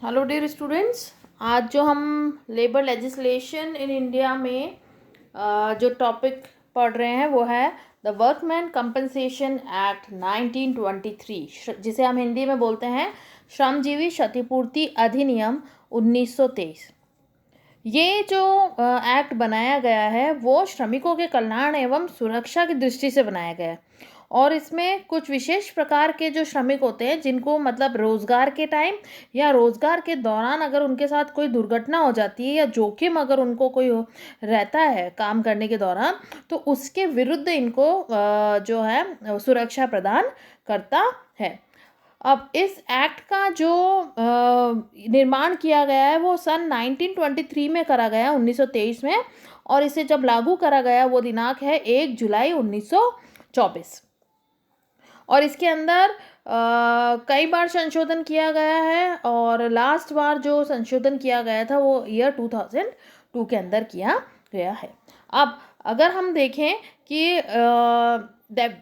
Hello dear students. आज जो हम लेबर लेजिस्लेशन इन इंडिया में जो टॉपिक पढ़ रहे हैं वो है द वर्कमैन कंपनसेशन एक्ट 1923, जिसे हम हिंदी में बोलते हैं श्रमजीवी क्षतिपूर्ति अधिनियम 1923। ये जो एक्ट बनाया गया है वो श्रमिकों के कल्याण एवं सुरक्षा की दृष्टि से बनाया गया है और इसमें कुछ विशेष प्रकार के जो श्रमिक होते हैं जिनको मतलब रोज़गार के टाइम या रोज़गार के दौरान अगर उनके साथ कोई दुर्घटना हो जाती है या जोखिम अगर उनको कोई रहता है काम करने के दौरान, तो उसके विरुद्ध इनको जो है सुरक्षा प्रदान करता है। अब इस एक्ट का जो निर्माण किया गया है वो सन 1923 में करा गया, 1923 में, और इसे जब लागू करा गया वो दिनांक है 1 जुलाई 1924। और इसके अंदर कई बार संशोधन किया गया है और लास्ट बार जो संशोधन किया गया था वो ईयर 2002 के अंदर किया गया है। अब अगर हम देखें कि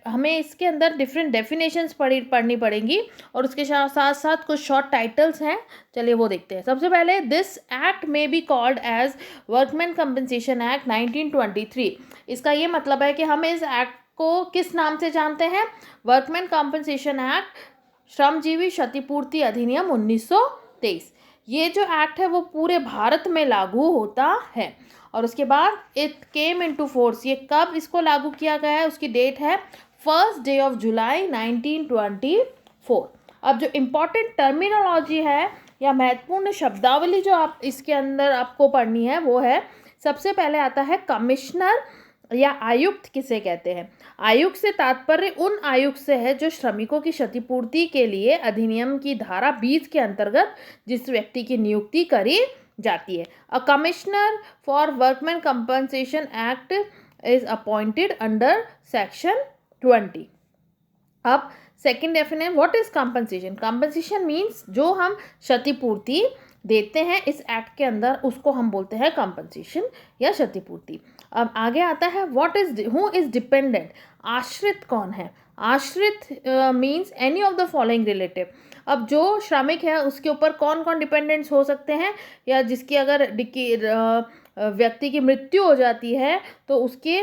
हमें इसके अंदर डिफरेंट डेफिनेशंस पढ़नी पड़ेंगी और उसके साथ साथ कुछ शॉर्ट टाइटल्स हैं, चलिए वो देखते हैं। सबसे पहले, दिस एक्ट में be called as workman compensation act 1923। इसका ये मतलब है कि हम इस एक्ट को किस नाम से जानते हैं? वर्कमैन कंपनसेशन एक्ट, श्रमजीवी क्षतिपूर्ति अधिनियम 1923। ये जो एक्ट है वो पूरे भारत में लागू होता है। और उसके बाद इट केम इनटू फोर्स, ये कब इसको लागू किया गया है उसकी डेट है 1 जुलाई 1924। अब जो इम्पोर्टेंट टर्मिनोलॉजी है या महत्वपूर्ण शब्दावली जो आप इसके अंदर आपको पढ़नी है वो है, सबसे पहले आता है कमिश्नर या आयुक्त किसे कहते हैं। आयुक्त से तात्पर्य उन आयुक्त से है जो श्रमिकों की क्षतिपूर्ति के लिए अधिनियम की धारा 20 के अंतर्गत जिस व्यक्ति की नियुक्ति करी जाती है। A commissioner for workman compensation act is appointed under section 20। अब second definition, what is compensation? Compensation means जो हम क्षतिपूर्ति देते हैं इस एक्ट के अंदर उसको हम बोलते हैं कंपनसेशन या क्षतिपूर्ति। अब आगे आता है what is, who is dependent? आश्रित कौन है? आश्रित means any of the following relative. अब जो श्रमिक है उसके ऊपर कौन कौन डिपेंडेंट्स हो सकते हैं, या जिसकी अगर व्यक्ति की मृत्यु हो जाती है तो उसके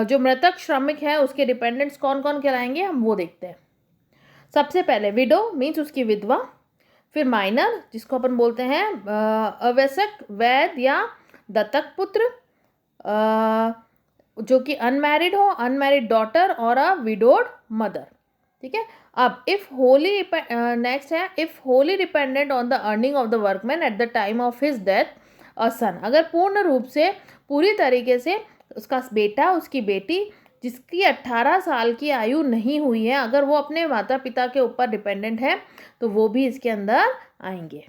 जो मृतक श्रमिक है उसके डिपेंडेंट्स कौन कौन कहलाएंगे, हम वो देखते हैं। सबसे पहले विडो मीन्स उसकी विधवा, फिर माइनर जिसको अपन बोलते हैं अवैसक, वैध या दत्तक पुत्र, जो कि अनमैरिड हो, अनमैरिड डॉटर और अ विडोड मदर। ठीक है। अब इफ होली नेक्स्ट है, if wholly dependent on the earning of the workman at the time of his death a son, अगर पूर्ण रूप से पूरी तरीके से उसका बेटा, उसकी बेटी जिसकी 18 साल की आयु नहीं हुई है, अगर वो अपने माता पिता के ऊपर डिपेंडेंट है तो वो भी इसके अंदर आएंगे।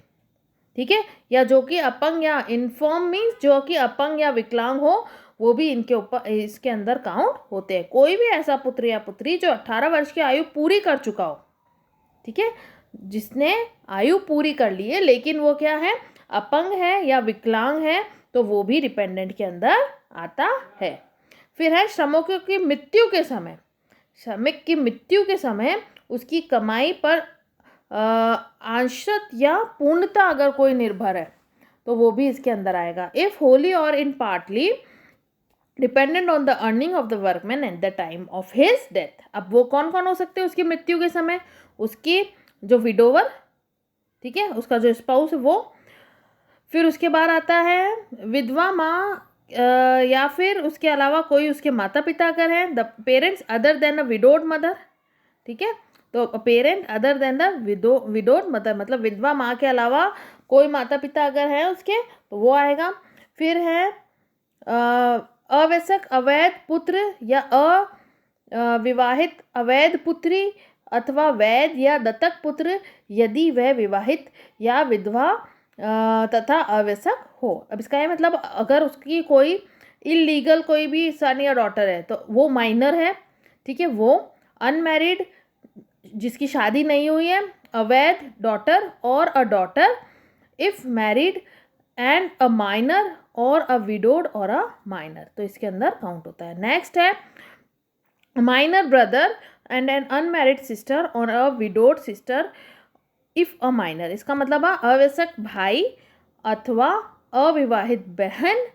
ठीक है। या जो कि अपंग या इनफॉर्म मीन्स जो कि अपंग या विकलांग हो वो भी इनके ऊपर इसके अंदर काउंट होते हैं। कोई भी ऐसा पुत्र या पुत्री जो 18 वर्ष की आयु पूरी कर चुका हो, ठीक है, जिसने आयु पूरी कर ली है लेकिन वो क्या है, अपंग है या विकलांग है, तो वो भी डिपेंडेंट के अंदर आता है। फिर है श्रमिकों की मृत्यु के समय, श्रमिक की मृत्यु के समय उसकी कमाई पर आंशिक या पूर्णता अगर कोई निर्भर है तो वो भी इसके अंदर आएगा। If wholly or in partly dependent on the earning of the workman at the time of his death. अब वो कौन कौन हो सकते हैं उसकी मृत्यु के समय? उसकी जो विडोवर, ठीक है, उसका जो स्पाउस है वो। फिर उसके बाद आता है विधवा माँ या फिर उसके अलावा कोई उसके माता पिता अगर हैं, the parents other than a widowed mother. ठीक है, तो parent other than the widowed mother मतलब विधवा माँ के अलावा कोई माता पिता अगर हैं उसके तो वो आएगा। फिर है अवैसक अवैध पुत्र या अविवाहित अवैध पुत्री अथवा वैध या दत्तक पुत्र यदि वह विवाहित या विधवा तथा अवैसक हो। अब इसका ये मतलब अगर उसकी कोई इलीगल कोई भी सन या डॉटर है तो वो माइनर है, ठीक है, वो अनमैरिड जिसकी शादी नहीं हुई है, अवैध डॉटर और a daughter, if married and a minor और अ विडोड और अ माइनर, तो इसके अंदर काउंट होता है। नेक्स्ट है minor brother and an unmarried sister or a widowed sister if a minor, इसका मतलब है अवयस्क भाई अथवा अविवाहित बहन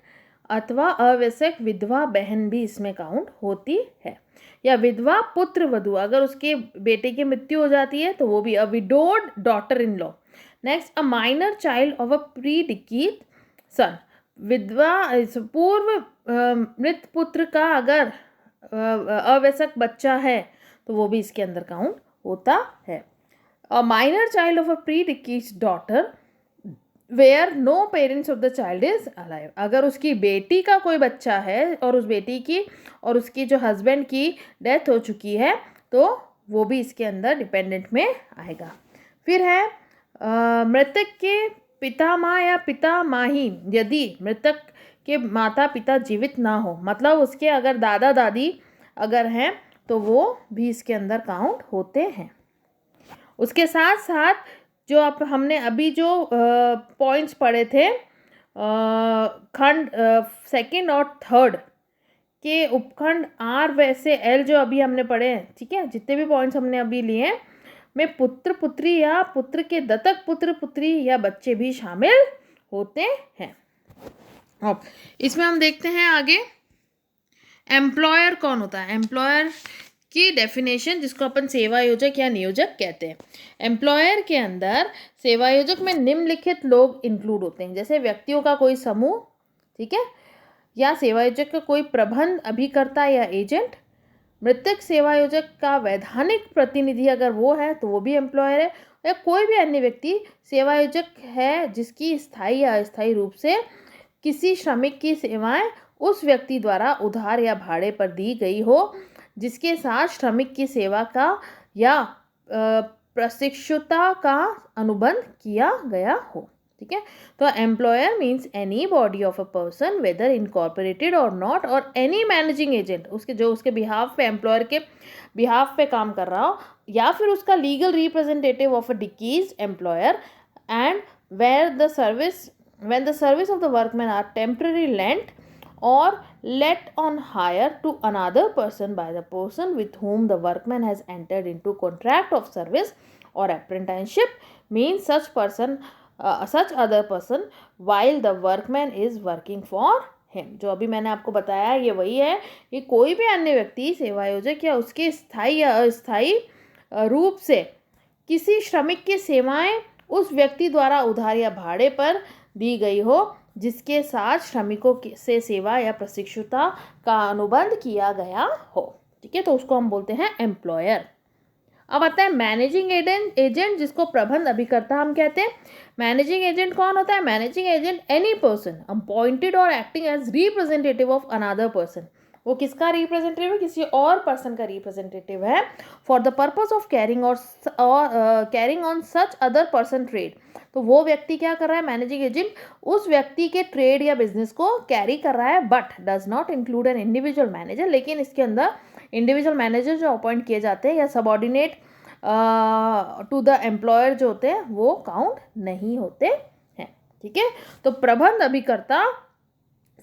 अथवा अवयस्क विधवा बहन भी इसमें काउंट होती है, या विधवा पुत्र वधू, अगर उसके बेटे की मृत्यु हो जाती है तो वो भी, a widowed daughter in law. Next, a minor child of a predeceased son, विधवा पूर्व मृत पुत्र का अगर अवयस्क बच्चा है तो वो भी इसके अंदर काउंट होता है। A minor child of a predeceased daughter where no parents of the child is alive, अगर उसकी बेटी का कोई बच्चा है और उस बेटी की और उसकी जो हस्बैंड की डेथ हो चुकी है तो वो भी इसके अंदर डिपेंडेंट में आएगा। फिर है मृतक के पिता माँ या पिता माही, यदि मृतक के माता पिता जीवित ना हो, मतलब उसके अगर दादा दादी अगर हैं तो वो भी इसके अंदर काउंट होते हैं। उसके साथ साथ जो अब हमने अभी जो पॉइंट्स पढ़े थे खंड सेकंड और थर्ड के उपखंड आर वैसे एल जो अभी हमने पढ़े हैं, ठीक है, जितने भी पॉइंट्स हमने अभी लिए हैं में पुत्र पुत्री या पुत्र के दत्तक पुत्र पुत्री या बच्चे भी शामिल होते हैं। अब इसमें हम देखते हैं आगे एम्प्लॉयर कौन होता है। एम्प्लॉयर की डेफिनेशन, जिसको अपन सेवायोजक या नियोजक कहते हैं। एम्प्लॉयर के अंदर सेवायोजक में निम्नलिखित लोग इंक्लूड होते हैं, जैसे व्यक्तियों का कोई समूह, ठीक है, या सेवायोजक का कोई प्रबंध अभिकर्ता या एजेंट, मृतक सेवायोजक का वैधानिक प्रतिनिधि अगर वो है तो वो भी एम्प्लॉयर है, या कोई भी अन्य व्यक्ति सेवायोजक है जिसकी स्थायी या अस्थायी रूप से किसी श्रमिक की सेवाएं उस व्यक्ति द्वारा उधार या भाड़े पर दी गई हो जिसके साथ श्रमिक की सेवा का या प्रशिक्षुता का अनुबंध किया गया हो, ठीक है। तो employer means any body of a person whether incorporated और नॉट, और एनी मैनेजिंग एजेंट, उसके जो उसके बिहाफ पे, एम्प्लॉयर के बिहाफ पे काम कर रहा हो, या फिर उसका legal representative of a deceased employer, and where the service when the service of the workmen are temporarily lent or let on hire to another person by the person with whom the workman has entered into contract of service or apprenticeship, means such person such other person while the workman is working for him। जो अभी मैंने आपको बताया ये वही है कि कोई भी अन्य व्यक्ति सेवायोजक या उसके स्थायी या अस्थायी रूप से किसी श्रमिक की सेवाएं उस व्यक्ति द्वारा उधार या भाड़े पर दी गई हो जिसके साथ श्रमिकों से सेवा या प्रशिक्षुता का अनुबंध किया गया हो, ठीक है, तो उसको हम बोलते हैं एम्प्लॉयर। अब आता है मैनेजिंग एजेंट, जिसको प्रबंध अभिकर्ता हम कहते हैं। मैनेजिंग एजेंट कौन होता है? Managing agent any person appointed or acting as representative of another person, वो किसका रिप्रेजेंटेटिव है? किसी और पर्सन का रिप्रेजेंटेटिव है, for the purpose of carrying on such other person trade. तो वो व्यक्ति क्या कर रहा है? मैनेजिंग एजेंट उस व्यक्ति के ट्रेड या बिजनेस को कैरी कर रहा है, but does not include an individual manager, लेकिन इसके अंदर इंडिविजुअल मैनेजर जो अपॉइंट किए जाते हैं या सबऑर्डिनेट टू द एम्प्लॉयर जो होते हैं वो काउंट नहीं होते हैं, ठीक है। तो प्रबंध अभिकर्ता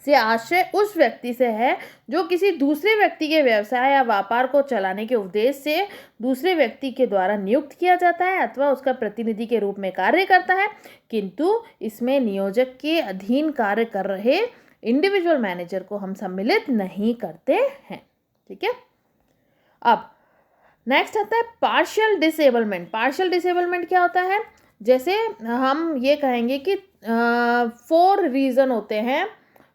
से आश्रय उस व्यक्ति से है जो किसी दूसरे व्यक्ति के व्यवसाय या व्यापार को चलाने के उद्देश्य से दूसरे व्यक्ति के द्वारा नियुक्त किया जाता है अथवा उसका प्रतिनिधि के रूप में कार्य करता है, किंतु इसमें नियोजक के अधीन कार्य कर रहे इंडिविजुअल मैनेजर को हम सम्मिलित नहीं करते हैं, ठीक है। अब नेक्स्ट आता है पार्शियल डिसेबलमेंट। पार्शियल डिसेबलमेंट क्या होता है? जैसे हम ये कहेंगे कि 4 रीज़न होते हैं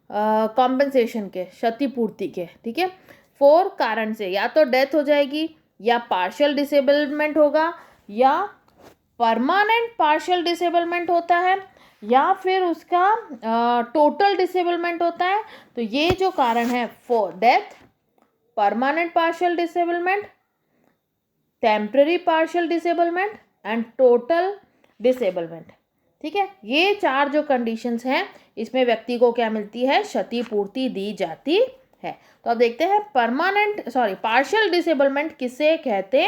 कॉम्पेंसेशन के, क्षतिपूर्ति के, ठीक है। 4 कारण से, या तो डेथ हो जाएगी, या पार्शियल डिसेबलमेंट होगा, या परमानेंट पार्शियल डिसेबलमेंट होता है, या फिर उसका टोटल डिसेबलमेंट होता है। तो ये जो कारण है for death, permanent partial disablement, temporary partial disablement and total disablement, ठीक है, ये 4 जो कंडीशंस हैं इसमें व्यक्ति को क्या मिलती है? क्षतिपूर्ति दी जाती है। तो अब देखते हैं पार्शियल डिसेबलमेंट किसे कहते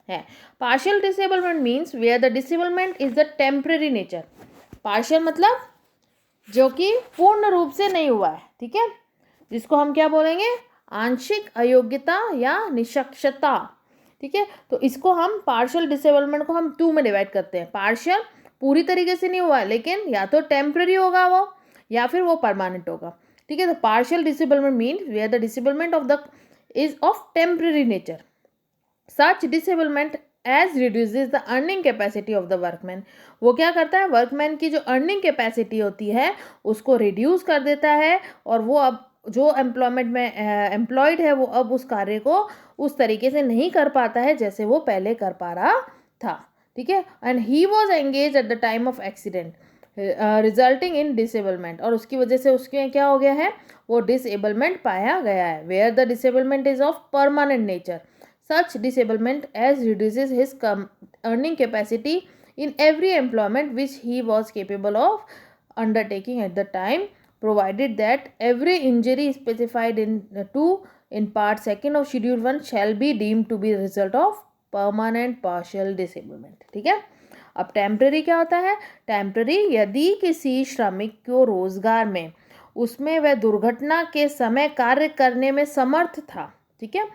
हैं। Partial disablement means where the disablement is the temporary nature. Partial मतलब जो कि पूर्ण रूप से नहीं हुआ है, ठीक है, जिसको हम क्या बोलेंगे? आंशिक अयोग्यता या निष्क्षता, ठीक है। तो इसको हम पार्शियल डिसेबलमेंट को हम 2 में डिवाइड करते हैं। पार्शियल पूरी तरीके से नहीं हुआ है, लेकिन या तो टेम्पररी होगा वो या फिर वो परमानेंट होगा, ठीक है। तो partial disablement means where the disablement of the is of temporary nature, such disablement as reduces the earning capacity of the workman. वो क्या करता है, वर्कमैन की जो अर्निंग कैपेसिटी होती है उसको रिड्यूस कर देता है, और वो अब जो एम्प्लॉयमेंट में एम्प्लॉयड है वो अब उस कार्य को उस तरीके से नहीं कर पाता है जैसे वो पहले कर पा रहा था, ठीक है। And he was engage eight the time of accident resulting in disablement, और उसकी वजह से उसके क्या हो गया है, वो डिसेबलमेंट पाया गया है। Where the disablement is of permanent nature, such disablement as reduces his earning capacity in every employment which he was capable of undertaking at the time, provided that every injury specified in part 2 of schedule 1 shall be deemed to be the result of permanent partial disablement, ठीक है। अब temporary क्या होता है, temporary यदि किसी श्रमिक को रोजगार में उसमें वह दुर्घटना के समय कार्य करने में समर्थ था, ठीक है,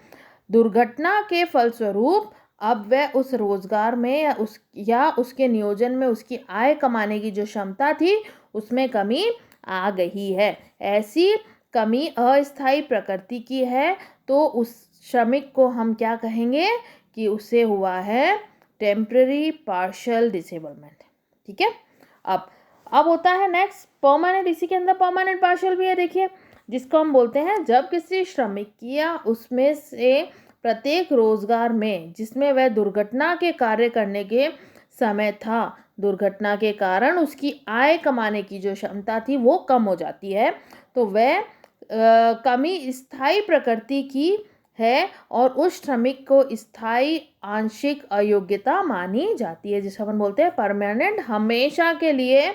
दुर्घटना के फलस्वरूप अब वह उस रोजगार में या उसके नियोजन में उसकी आय कमाने की जो क्षमता थी उसमें कमी आ गई है। ऐसी कमी अस्थायी प्रकृति की है तो उस श्रमिक को हम क्या कहेंगे कि उससे हुआ है टेम्पररी पार्शियल डिसेबलमेंट, ठीक है। अब होता है नेक्स्ट परमानेंट, इसी के अंदर परमानेंट पार्शियल भी है, देखिए, जिसको हम बोलते हैं जब किसी श्रमिक की या उसमें से प्रत्येक रोजगार में जिसमें वह दुर्घटना के कार्य करने के समय था, दुर्घटना के कारण उसकी आय कमाने की जो क्षमता थी वो कम हो जाती है, तो वह कमी स्थायी प्रकृति की है और उस श्रमिक को स्थायी आंशिक अयोग्यता मानी जाती है, जिसे अपन बोलते हैं परमानेंट, हमेशा के लिए।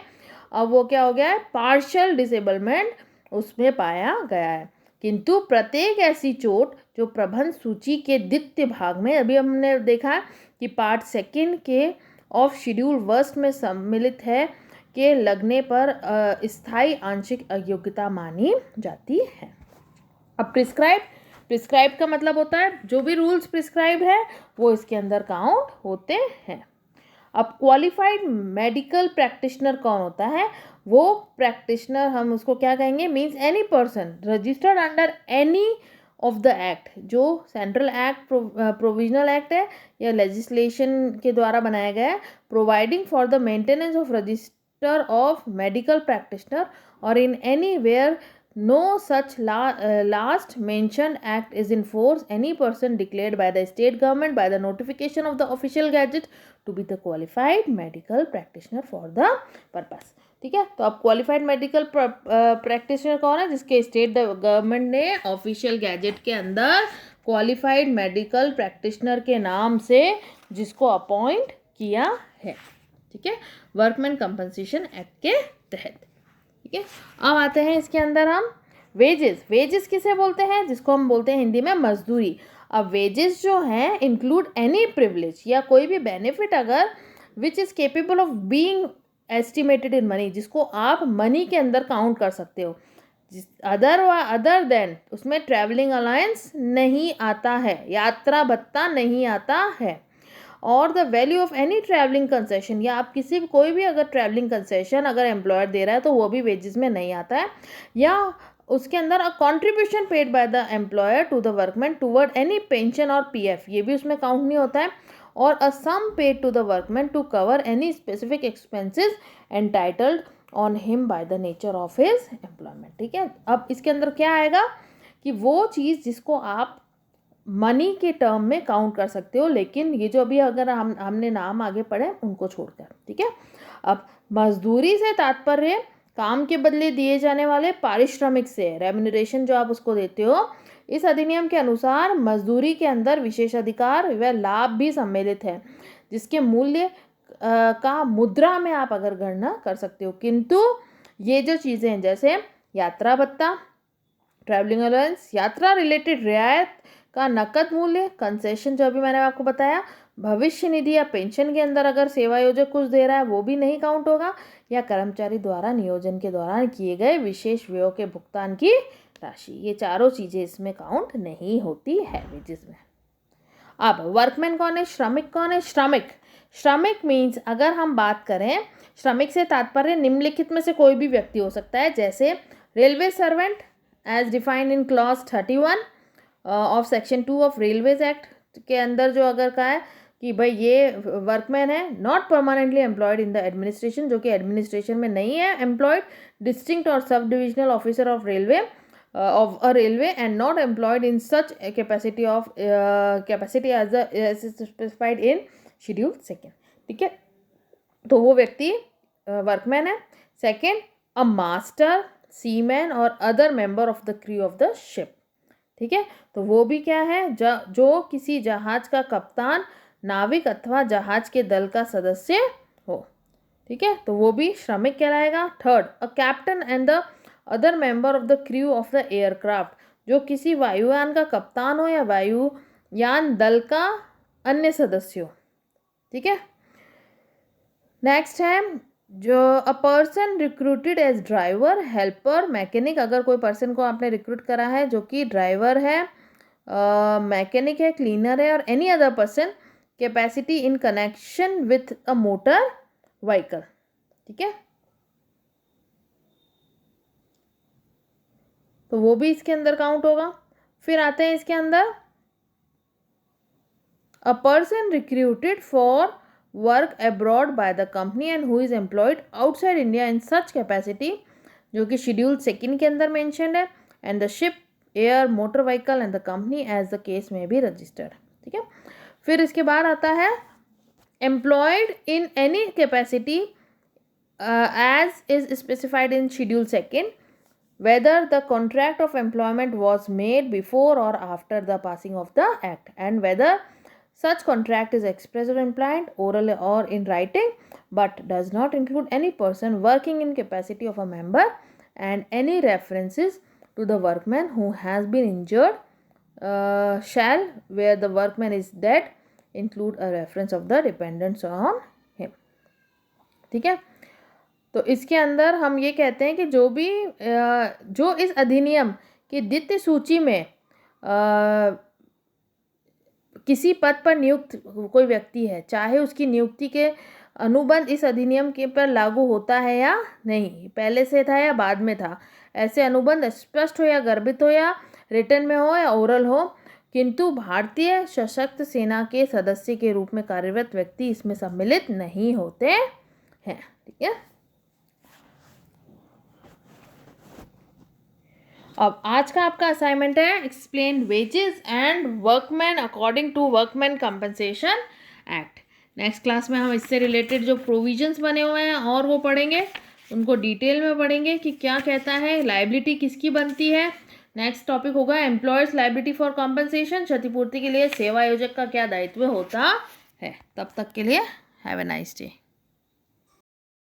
अब वो क्या हो गया है, पार्शियल डिसेबलमेंट उसमें पाया गया है। किंतु प्रत्येक ऐसी चोट जो प्रबंध सूची के द्वितीय भाग में, अभी हमने देखा कि पार्ट 2 के ऑफ शेड्यूल वर्स्ट में सम्मिलित है, के लगने पर स्थायी आंशिक अयोग्यता मानी जाती है। अब प्रिस्क्राइब का मतलब होता है जो भी रूल्स प्रिस्क्राइब है वो इसके अंदर काउंट होते हैं। अब क्वालिफाइड मेडिकल प्रैक्टिशनर कौन होता है, वो प्रैक्टिशनर हम उसको क्या कहेंगे, means any person registered under any of the act, जो सेंट्रल एक्ट प्रोविजनल एक्ट है या लेजिस्लेशन के द्वारा बनाया गया है, providing for the maintenance of register of medical practitioner or in any where no such last mentioned act is in force, any person declared by the state government by the notification of the official gazette to be the qualified medical practitioner for the purpose, ठीक है। तो अब qualified medical practitioner कौन है, जिसके state government ने official gazette के अंदर क्वालिफाइड मेडिकल प्रैक्टिशनर के नाम से जिसको अपॉइंट किया है, ठीक है, वर्कमैन कंपनसेशन एक्ट के तहत, ठीक है। अब आते हैं इसके अंदर हम वेजेस किसे बोलते हैं, जिसको हम बोलते हैं हिंदी में मजदूरी। अब वेजेस जो हैं इंक्लूड एनी प्रिविलेज या कोई भी बेनिफिट अगर which is capable of being estimated in money, जिसको आप मनी के अंदर काउंट कर सकते हो, अदर देन उसमें ट्रैवलिंग अलायंस नहीं आता है, यात्रा भत्ता नहीं आता है, और the value of any travelling concession, या आप किसी भी कोई भी अगर ट्रैवलिंग कंसेशन अगर एम्प्लॉयर दे रहा है तो वो भी वेजेस में नहीं आता है, या उसके अंदर a contribution paid by the employer to the workman toward any pension or PF, ये भी उसमें काउंट नहीं होता है, और a sum paid to the workman to cover any specific expenses entitled on him by the nature of his employment, ठीक है। अब इसके अंदर क्या आएगा कि वो चीज़ जिसको आप मनी के टर्म में काउंट कर सकते हो, लेकिन ये जो अभी अगर हमने नाम आगे पढ़े उनको छोड़कर, ठीक है। अब मजदूरी से तात्पर्य काम के बदले दिए जाने वाले पारिश्रमिक से, रेम्यूनरेशन जो आप उसको देते हो। इस अधिनियम के अनुसार मजदूरी के अंदर विशेषाधिकार व लाभ भी सम्मिलित है, जिसके मूल्य का मुद्रा में आप अगर गणना कर सकते हो, किंतु ये जो चीज़ें हैं जैसे यात्रा भत्ता, ट्रैवलिंग अलाउंस, यात्रा रिलेटेड रियायत का नकद मूल्य, कंसेशन जो अभी मैंने आपको बताया, भविष्य निधि या पेंशन के अंदर अगर सेवा योजक कुछ दे रहा है वो भी नहीं काउंट होगा, या कर्मचारी द्वारा नियोजन के दौरान किए गए विशेष व्ययों के भुगतान की राशि, ये चारों चीज़ें इसमें काउंट नहीं होती है वेजेस में। अब वर्कमैन कौन है, श्रमिक कौन है? श्रमिक मीन्स अगर हम बात करें, श्रमिक से तात्पर्य निम्नलिखित में से कोई भी व्यक्ति हो सकता है, जैसे railway servant as defined in clause 31 of section 2 of railways act के अंदर जो अगर कहा है कि भाई ये वर्कमैन है, not permanently employed in the administration, जो कि एडमिनिस्ट्रेशन में नहीं है एम्प्लॉयड, डिस्ट्रिक्ट और sub divisional officer of railway of a railway and not employed in such a capacity as specified in schedule 2. ठीक है, तो वो व्यक्ति वर्कमैन है. सेकेंड, अ मास्टर, सीमैन और other member of the crew of the ship. ठीक है, तो वो भी क्या है, जो किसी जहाज का कप्तान, नाविक अथवा जहाज के दल का सदस्य हो. ठीक है, तो वो भी श्रमिक कहलाएगा. Third, a captain and the other member of the crew of the aircraft, जो किसी वायुयान का कप्तान हो या वायुयान दल का अन्य सदस्य हो. ठीक है, नेक्स्ट है जो a person recruited as driver, helper, mechanic. अगर कोई पर्सन को आपने रिक्रूट करा है जो कि ड्राइवर है, मैकेनिक है, क्लीनर है और any other person, capacity in connection with a motor vehicle. ठीक है, तो वो भी इसके अंदर काउंट होगा. फिर आते हैं इसके अंदर a person recruited for work abroad by the company and who is employed outside India in such capacity, जो कि शेड्यूल 2 के अंदर मेंशन्ड है, and the ship, air, motor vehicle and the company as the case में भी registered. ठीक है, फिर इसके बाद आता है employed in any capacity as is specified in schedule 2, whether the contract of employment was made before or after the passing of the act, and whether such contract is expressed or implied, oral or in writing, but does not include any person working in capacity of a member, and any references to the workman who has been injured shall, where the workman is dead, include a reference of the dependents on him. ठीक है, तो इसके अंदर हम ये कहते हैं कि जो इस अधिनियम की द्वितीय सूची में किसी पद पर नियुक्त कोई व्यक्ति है, चाहे उसकी नियुक्ति के अनुबंध इस अधिनियम के पर लागू होता है या नहीं, पहले से था या बाद में था, ऐसे अनुबंध स्पष्ट हो या गर्भित हो या रिटन में हो या ओरल हो, किंतु भारतीय सशस्त्र सेना के सदस्य के रूप में कार्यरत व्यक्ति इसमें सम्मिलित नहीं होते हैं. ठीक है, अब आज का आपका असाइनमेंट है explain wages and workman according to workman compensation act. Next class में हम इससे रिलेटेड जो प्रोविजंस बने हुए हैं और वो पढ़ेंगे, उनको डिटेल में पढ़ेंगे कि क्या कहता है, लायबिलिटी किसकी बनती है. नेक्स्ट टॉपिक होगा एम्प्लॉयर्स लायबिलिटी फॉर कंपनसेशन, क्षतिपूर्ति के लिए सेवा आयोजक का क्या दायित्व होता है. तब तक के लिए हैव ए नाइस डे.